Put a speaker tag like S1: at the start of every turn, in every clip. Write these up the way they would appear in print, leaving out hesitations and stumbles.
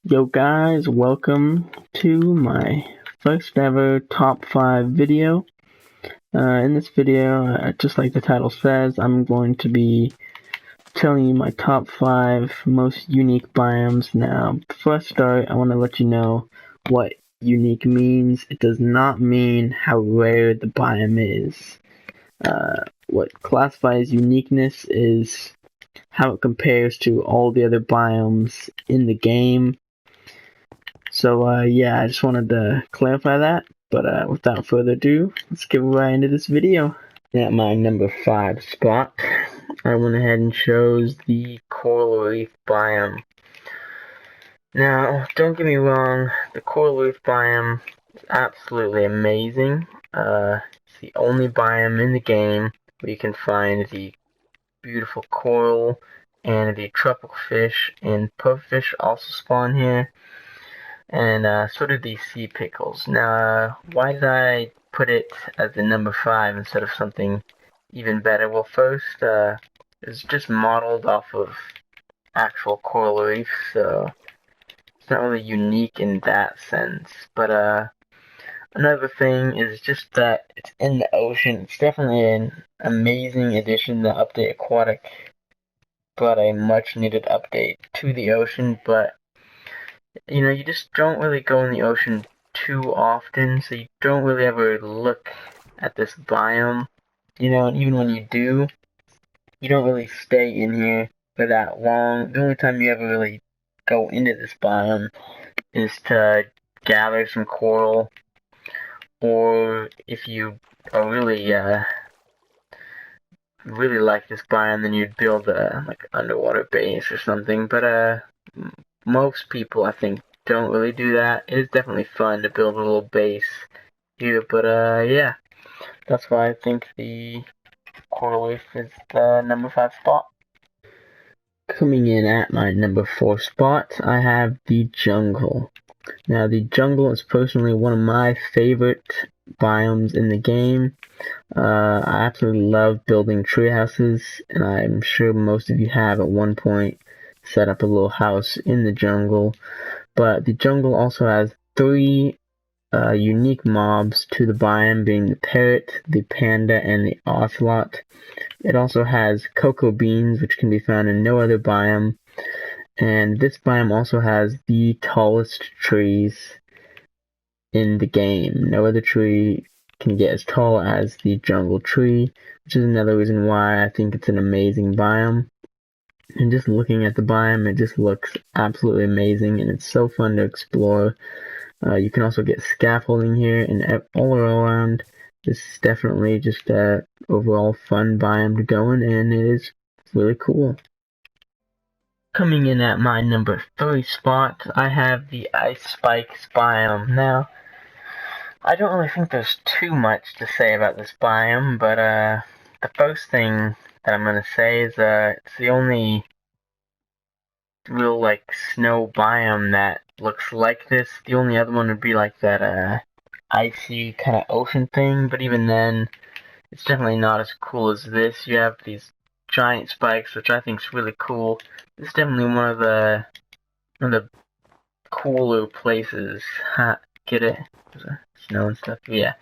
S1: Yo guys, welcome to my first ever top 5 video. In this video, just like the title says, I'm going to be telling you my top 5 most unique biomes. Now, before I start, I want to let you know what unique means. It does not mean how rare the biome is. What classifies uniqueness is how it compares to all the other biomes in the game. So, yeah, I just wanted to clarify that, but without further ado, let's get right into this video. At my number 5 spot, I went ahead and chose the coral reef biome. Now, don't get me wrong, the coral reef biome is absolutely amazing. It's the only biome in the game where you can find the beautiful coral and the tropical fish, and pufferfish also spawn here. And so did the sea pickles. Now, why did I put it as the number 5 instead of something even better? Well, first, it's just modeled off of actual coral reefs, so it's not really unique in that sense. But another thing is just that it's in the ocean. It's definitely an amazing addition to Update Aquatic, but a much needed update to the ocean. But you know, you just don't really go in the ocean too often, so you don't really ever look at this biome. You know, and even when you do, you don't really stay in here for that long. The only time you ever really go into this biome is to gather some coral, or if you are really like this biome, then you'd build a like underwater base or something. But most people, I think, don't really do that. It is definitely fun to build a little base here, but yeah, that's why I think the coral reef is the number 5 spot. Coming in at my number 4 spot, I have the jungle. Now, the jungle is personally one of my favorite biomes in the game. I absolutely love building tree houses, and I'm sure most of you have at one point set up a little house in the jungle. But the jungle also has 3 unique mobs to the biome, being the parrot, the panda, and the ocelot. It also has cocoa beans, which can be found in no other biome. And this biome also has the tallest trees in the game. No other tree can get as tall as the jungle tree, which is another reason why I think it's an amazing biome. And just looking at the biome, it just looks absolutely amazing, and it's so fun to explore. You can also get scaffolding here, and all around, this is definitely just a overall fun biome to go in, and it is really cool. Coming in at my number 3 spot, I have the ice spikes biome. Now, I don't really think there's too much to say about this biome, but the first thing that I'm gonna say is it's the only real like snow biome that looks like this. The only other one would be like that icy kind of ocean thing, but even then, it's definitely not as cool as this. You have these giant spikes, which I think is really cool. It's definitely one of the cooler places. Get it? Snow and stuff. Yeah.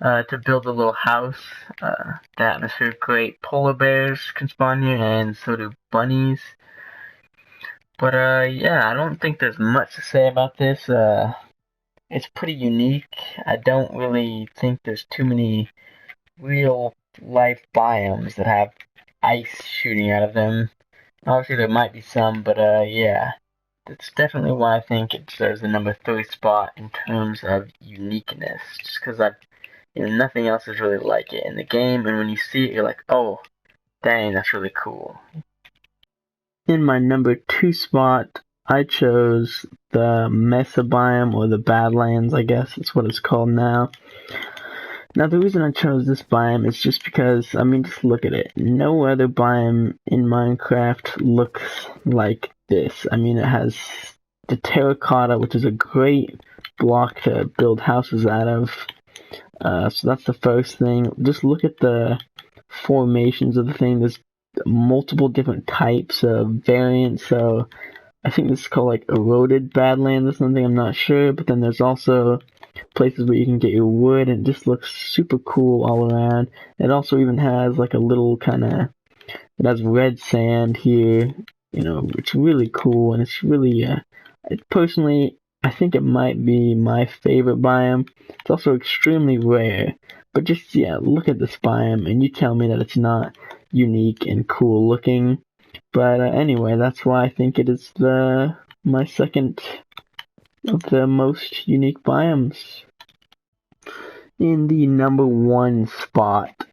S1: To build a little house. The atmosphere is great. Polar bears can spawn here, and so do bunnies. But yeah, I don't think there's much to say about this. It's pretty unique. I don't really think there's too many real life biomes that have ice shooting out of them. Obviously there might be some, but yeah. That's definitely why I think it deserves the number 3 spot in terms of uniqueness. Just because nothing else is really like it in the game, and when you see it, you're like, oh, dang, that's really cool. In my number 2 spot, I chose the Mesa biome, or the Badlands, I guess that's what it's called now. Now, the reason I chose this biome is just because, I mean, just look at it. No other biome in Minecraft looks like this. I mean, it has the terracotta, which is a great block to build houses out of. So that's the first thing. Just look at the formations of the thing. There's multiple different types of variants, so I think this is called like eroded badlands or something, I'm not sure, but then there's also places where you can get your wood, and it just looks super cool all around. It also even has like a little it has red sand here, it's really cool, and it's really, personally, I think it might be my favorite biome. It's also extremely rare, but just, yeah, look at this biome, and you tell me that it's not unique and cool looking. But anyway, that's why I think it is my second of the most unique biomes. In the number one spot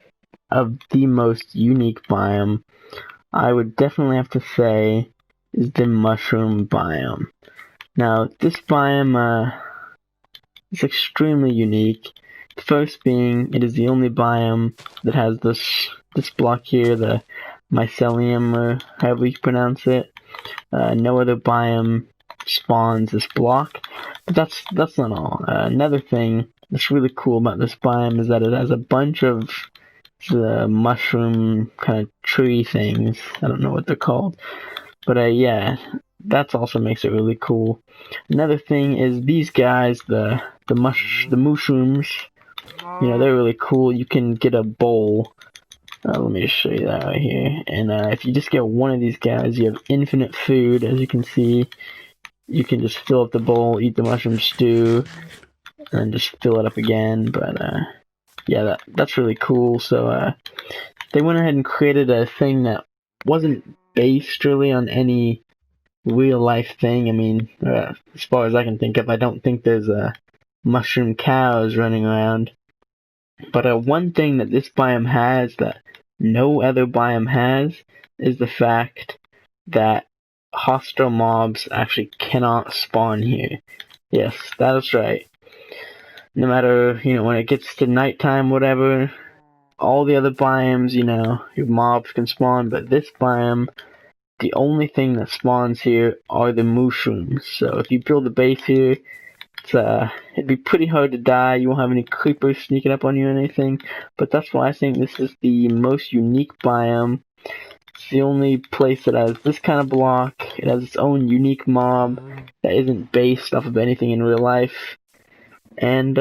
S1: of the most unique biome, I would definitely have to say is the mushroom biome. Now, this biome is extremely unique. The first being, it is the only biome that has this block here, the mycelium, or however you pronounce it. No other biome spawns this block, but that's not all. Another thing that's really cool about this biome is that it has a bunch of the mushroom kind of tree things. I don't know what they're called, but yeah, that also makes it really cool. Another thing is these guys, the mushrooms. They're really cool. You can get a bowl. Let me just show you that right here. And if you just get one of these guys, you have infinite food. As you can see, you can just fill up the bowl, eat the mushroom stew, and just fill it up again. But yeah, that's really cool. So they went ahead and created a thing that wasn't based really on any real life thing. I mean, as far as I can think of, I don't think there's mushroom cows running around. But one thing that this biome has that no other biome has is the fact that hostile mobs actually cannot spawn here. Yes, that is right. No matter, when it gets to nighttime, whatever, all the other biomes, your mobs can spawn, but this biome, the only thing that spawns here are the mushrooms. So if you build a base here, it'd be pretty hard to die. You won't have any creepers sneaking up on you or anything. But that's why I think this is the most unique biome. It's the only place that has this kind of block. It has its own unique mob that isn't based off of anything in real life. And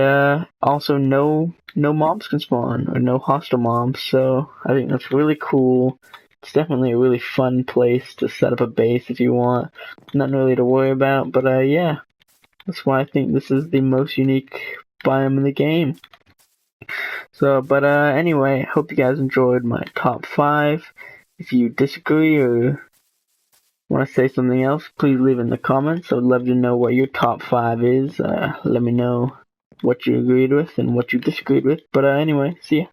S1: also no mobs can spawn, or no hostile mobs. So I think that's really cool. It's definitely a really fun place to set up a base if you want. Nothing really to worry about, but yeah. That's why I think this is the most unique biome in the game. So, but anyway, I hope you guys enjoyed my top 5. If you disagree or want to say something else, please leave in the comments. I would love to know what your top 5 is. Let me know what you agreed with and what you disagreed with. But anyway, see ya.